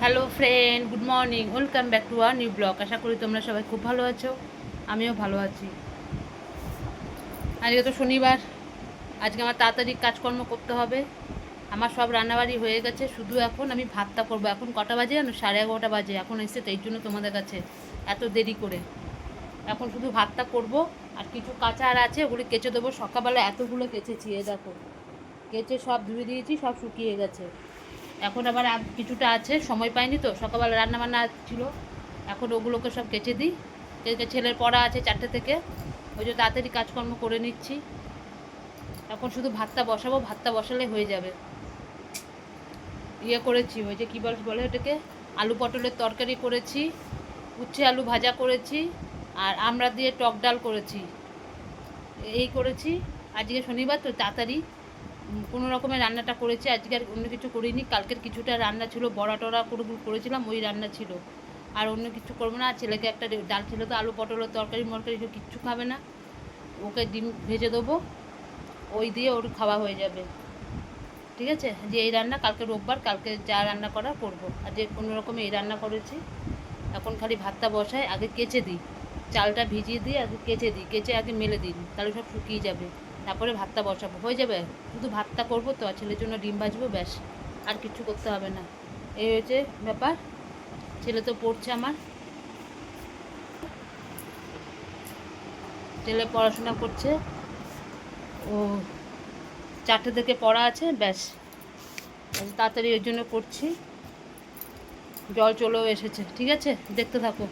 Hello friend, good morning, welcome back to our new blog. আশা করি তোমরা সবাই খুব ভালো আছো, আমিও ভালো আছি। আজকে তো শনিবার, আজকে আমার তাড়াতাড়ি কাজকর্ম করতে হবে। আমার সব রান্নাবাড়ি হয়ে গেছে, শুধু এখন আমি ভাতটা করবো। এখন কটা বাজে জানো? 11:30 বাজে এখন এসে, তাই জন্য তোমাদের কাছে এত দেরি করে। এখন শুধু ভাতটা করব, আর কিছু কাঁচা আর আছে, ওগুলো কেচে দেবো। সকালবেলা এতগুলো কেচেছি, এ দেখো, কেচে সব ধুয়ে দিয়েছি, সব শুকিয়ে গেছে। এখন আবার কিছুটা আছে, সময় পাইনি তো, সকালবেলা রান্নাবান্না ছিল। এখন ওগুলোকে সব কেচে দিই। কেচে ছেলের পড়া আছে 4টে থেকে, ওই যে তাড়াতাড়ি কাজকর্ম করে নিচ্ছি। এখন শুধু ভাতটা বসাবো, ভাতটা বসালে হয়ে যাবে। ইয়ে করেছি, ওই যে কী বলে ওটাকে, আলু পটলের তরকারি করেছি, উচ্ছে আলু ভাজা করেছি, আর আমড়া দিয়ে টক ডাল করেছি। এই করেছি। আজকে শনিবার তো তাড়াতাড়ি কোনো রকমের রান্নাটা করেছি। আজকে আর অন্য কিছু করিনি। কালকের কিছুটা রান্না ছিল, বড়া টড়া করেছিলাম, ওই রান্না ছিল। আর অন্য কিছু করবো না। ছেলেকে একটা ডাল ছিল তো, আলু পটলের তরকারি মরকারি কিচ্ছু খাবে না, ওকে ডিম ভেজে দেবো, ওই দিয়ে ওর খাওয়া হয়ে যাবে। ঠিক আছে, যে এই রান্না, কালকে রোববার, কালকে যা রান্না করা করবো। আর যে কোনো রকমে এই রান্না করেছি। এখন খালি ভাতটা বসায়, আগে কেচে দিই, চালটা ভিজিয়ে দিই, আগে কেচে দিই, কেচে আগে মেলে দিই, তাহলে সব শুকিয়ে যাবে। তারপরে ভাতটা বসাবো, হয়ে যাবে। শুধু ভাতটা করবো তো, আর ছেলের জন্য ডিম ভাজবো, ব্যাস, আর কিছু করতে হবে না। এই হয়েছে ব্যাপার। ছেলে তো পড়ছে আমার, ছেলে পড়াশোনা করছে। ও 4টে থেকে পড়া আছে, ব্যাস, তাড়াতাড়ি ওই জন্য করছি। জল চলেও এসেছে, ঠিক আছে, দেখতে থাকো।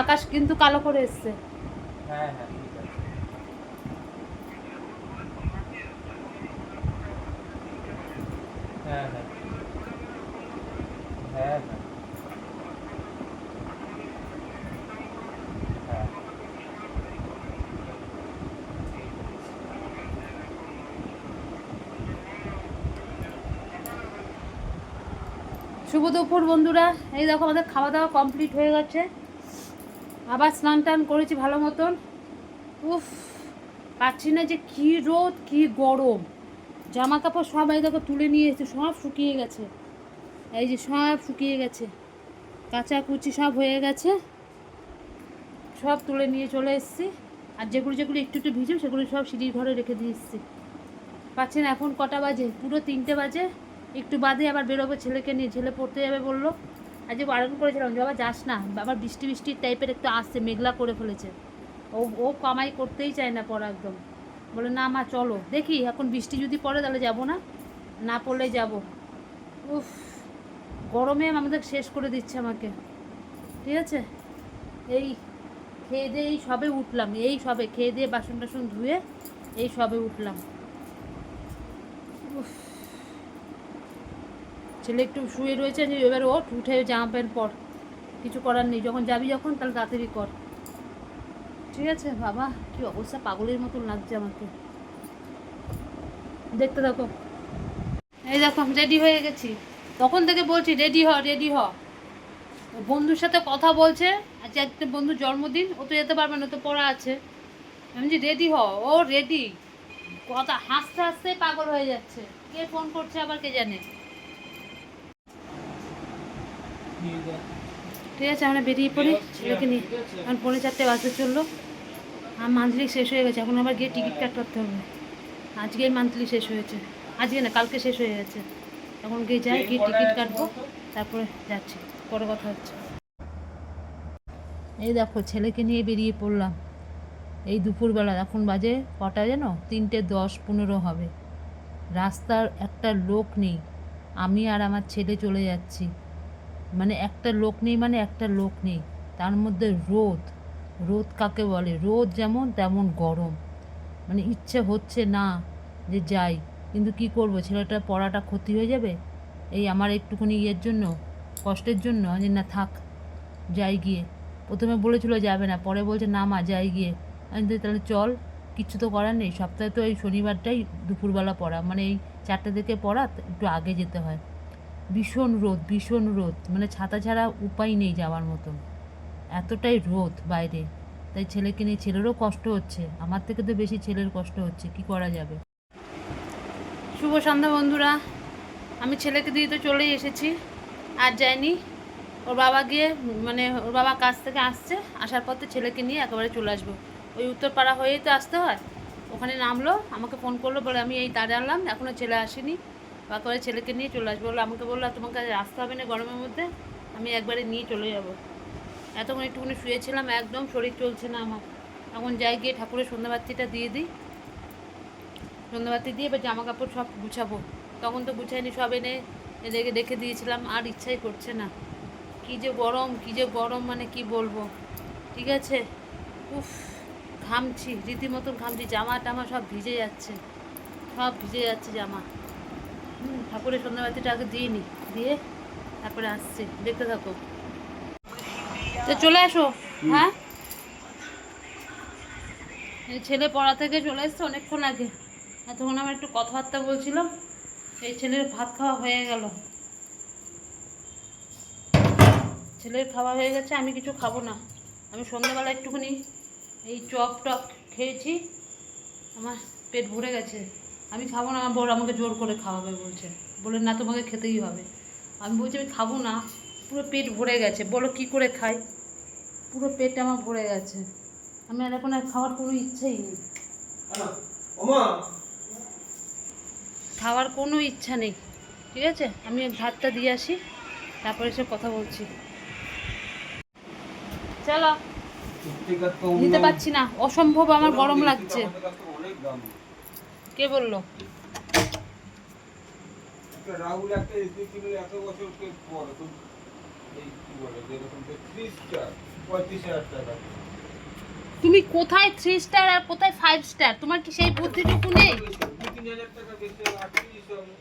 আকাশ কিন্তু কালো করে এসছে। হ্যাঁ হ্যাঁ ঠিক আছে। হ্যাঁ হ্যাঁ হ্যাঁ হ্যাঁ হ্যাঁ শুভ দুপুর বন্ধুরা। এই দেখো আমাদের খাওয়া দাওয়া কমপ্লিট হয়ে গেছে, আবার স্নান টান করেছি ভালো মতন। উফ, পাচ্ছি না যে কী রোদ কী গরম। জামা কাপড় সব এই দেখো তুলে নিয়ে এসেছে, সব শুকিয়ে গেছে। এই যে সব শুকিয়ে গেছে, কাঁচা কুচি সব হয়ে গেছে, সব তুলে নিয়ে চলে এসেছি। আর যেগুলো যেগুলো একটু একটু ভিজে সেগুলো সব সিঁড়ির ঘরে রেখে দিয়ে এসেছি। পাচ্ছি না, এখন কটা বাজে? পুরো 3টে বাজে। একটু বাদে আবার বেরোবো ছেলেকে নিয়ে, ছেলে পড়তে যাবে বললো। আজ বারণ করেছিলাম যে বাবা যাস না, আবার বৃষ্টি বৃষ্টির টাইপের একটু আসছে, মেঘলা করে ফেলেছে। ও ও কামাই করতেই চায় না পড়া একদম। বলে না মা চলো, দেখি এখন বৃষ্টি যদি পড়ে তাহলে যাবো না, না পড়লে যাবো। উফ, গরমে আমাদের শেষ করে দিচ্ছে আমাকে। ঠিক আছে, এই খেয়ে দিয়ে এই সবে উঠলাম, এই সবে খেয়ে দিয়ে বাসন টাসন ধুয়ে এই সবে উঠলাম। উফ, ছেলে একটু শুয়ে রয়েছে, যে এবার ওঠ, উঠে জামা প্যান্ট পর, কিছু করার নেই, যখন যাবি যখন তাহলে তাড়াতাড়ি কর। ঠিক আছে বাবা, কি অবস্থা, পাগলের মতন লাগছে আমাকে। দেখতে থাকো। এই দেখো রেডি হয়ে গেছি, তখন থেকে বলছি রেডি হ রেডি হ। বন্ধুর সাথে কথা বলছে, আজকে একটা বন্ধুর জন্মদিন, ও তো যেতে পারবে না, তো পড়া আছে। আমি যে রেডি হ, ও রেডি, কথা হাসতে হাসতে পাগল হয়ে যাচ্ছে। কে ফোন করছে আবার কে জানে। ঠিক আছে, আমরা বেরিয়ে পড়ি ছেলেকে নিয়ে। এখন 4:45 বাজতে চললো। আর মান্থলি শেষ হয়ে গেছে, এখন আবার গিয়ে টিকিট কাটতে হবে। আজকেই মান্থলি শেষ হয়েছে, আজকে না কালকে শেষ হয়ে গেছে। এখন গিয়ে যাই, গিয়ে টিকিট কাটবো, তারপরে যাচ্ছি, পরে কথা হচ্ছে। এই দেখো ছেলেকে নিয়ে বেরিয়ে পড়লাম এই দুপুরবেলা। এখন বাজে কটা যেন, 3:10-15 হবে। রাস্তার একটা লোক নেই, আমি আর আমার ছেলে চলে যাচ্ছি। মানে একটা লোক নেই, মানে একটা লোক নেই, তার মধ্যে রোদ। রোদ কাকে বলে? রোদ যেমন তেমন গরম। মানে ইচ্ছে হচ্ছে না যে যাই, কিন্তু কি করব, ছেলেটার পড়াটা ক্ষতি হয়ে যাবে এই আমার একটুখানি ইয়ের জন্য, কষ্টের জন্য। যে না থাক, যাই গিয়ে। প্রথমে বলেছিল যাবে না, পরে বলছে না মা যাই গিয়ে। আমি তো তাহলে চল, কিচ্ছু তো করার নেই। সপ্তাহে তো এই শনিবারটাই দুপুরবেলা পড়া, মানে এই 4টে থেকে পড়া, একটু আগে যেতে হয়। ভীষণ রোদ, ভীষণ রোদ, মানে ছাতা ছাড়া উপায় নেই যাওয়ার মতন, এতটাই রোদ বাইরে। তাই ছেলেকে নিয়ে, ছেলেরও কষ্ট হচ্ছে, আমার থেকে তো বেশি ছেলের কষ্ট হচ্ছে, কি করা যাবে। শুভ সন্ধ্যা বন্ধুরা, আমি ছেলেকে দিয়ে তো চলেই এসেছি, আর যাইনি। ওর বাবা গিয়ে, মানে ওর বাবা কাজ থেকে আসছে, আসার পথে ছেলেকে নিয়ে একেবারে চলে আসবো। ওই উত্তরপাড়া হয়েই তো আসতে হয়। ওখানে নামলো, আমাকে ফোন করলো, বলে আমি এই দাঁড়ালাম, এখনও ছেলে আসেনি, একেবারে ছেলেকে নিয়ে চলে আসবো। বললো, আমাকে বললো তোমাকে আসতে হবে না গরমের মধ্যে, আমি একবারে নিয়ে চলে যাবো। এতক্ষণ একটুখানি শুয়েছিলাম, একদম শরীর চলছে না আমার। এখন যাই, গিয়ে ঠাকুরের সন্ধ্যাবাতিটা দিয়ে দিই, সন্ধ্যাবাতি দিয়ে এবার জামা কাপড় সব গুছাবো। তখন তো গুছাইনি, সব এনে এদেরকে রেখে দিয়েছিলাম, আর ইচ্ছাই করছে না। কী যে গরম, কী যে গরম, মানে কি বলবো। ঠিক আছে, উফ, ঘামছি রীতিমতন ঘামছি, জামা টামা সব ভিজে যাচ্ছে, সব ভিজে যাচ্ছে জামা। ঠাকুরের সন্ধ্যাবাতিটা আগে দিয়ে নিই, দিয়ে তারপরে আসছি, দেখতে থাকো। তো চলে আসো। হ্যাঁ, এই ছেলে পড়া থেকে চলে এসছে অনেকক্ষণ আগে, এতক্ষণ আমরা একটু কথাবার্তা বলছিলাম। এই ছেলের ভাত খাওয়া হয়ে গেল, ছেলের খাওয়া হয়ে গেছে, আমি কিছু খাবো না। আমি সন্ধ্যাবেলা একটুখানি এই চপ টপ খেয়েছি, আমার পেট ভরে গেছে। আমি খাবো না, আমার বড় আমাকে জোর করে খাওয়াবে বলছে, বলে না তোমাকে খেতেই হবে। আমি বলছি আমি খাবো না, পুরো পেট ভরে গেছে। বলো কি করে খাই, পুরো পেট আমার ভরে গেছে, আমি আর এখন আর খাওয়ার কোনো ইচ্ছেই নেই, খাওয়ার কোনো ইচ্ছা নেই। ঠিক আছে, আমি ভাতটা দিয়ে আসি, তারপরে সে কথা বলছি। চলো, নিতে পারছি না, অসম্ভব আমার গরম লাগছে। কে বললো? রাহুল একটা এসি কিনলে 100 বছর পর, তো এই কি বলে যেরকম 30 স্টার 35,000 টাকা। তুমি কোথায় 3 স্টার আর কোথায় 5 স্টার? তোমার কি সেই বুদ্ধিটুকু নেই? 2-3,000 টাকা বেশি 38 হবে।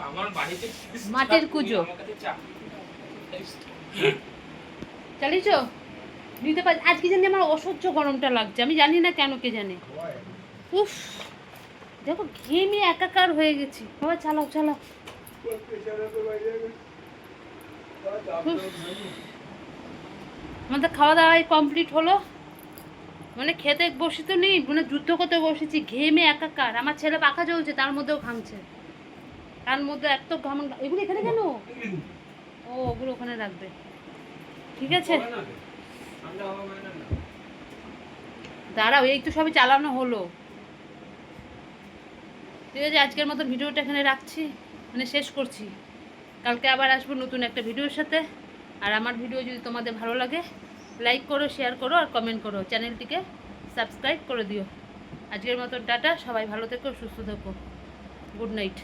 আমার বাড়িতে মাটির কুজো চালিয়েছো? নিতে পারি। আজকে জানি আমার অসহ্য গরমটা লাগছে, আমি জানি না কেন, কে জানে। উফ, দেখো ঘেমে একাকার হয়ে গেছি। বাবা চালাও চালাও। আমাদের খাওয়া দাওয়াই কমপ্লিট হলো, মানে খেতে বসি তো নেই, মানে যুদ্ধ করতে বসেছি, ঘেমে একাকার। আমার ছেলে পাখা চলছে, তার মধ্যেও ঘামছে, তার মধ্যে এত ঘাম। এগুলো এখানে কেন? ও ওগুলো ওখানে রাখবে, ঠিক আছে। দাঁড়াও, এই তো সবই চালানো হলো। ঠিক আছে, আজকের মতো ভিডিওটা এখানে রাখছি, মানে শেষ করছি। কালকে আবার আসবো নতুন একটা ভিডিওর সাথে। আর আমার ভিডিও যদি তোমাদের ভালো লাগে, লাইক করো, শেয়ার করো আর কমেন্ট করো, চ্যানেলটিকে সাবস্ক্রাইব করে দিও। আজকের মতো টাটা, সবাই ভালো থেকো, সুস্থ থেকো, গুড নাইট।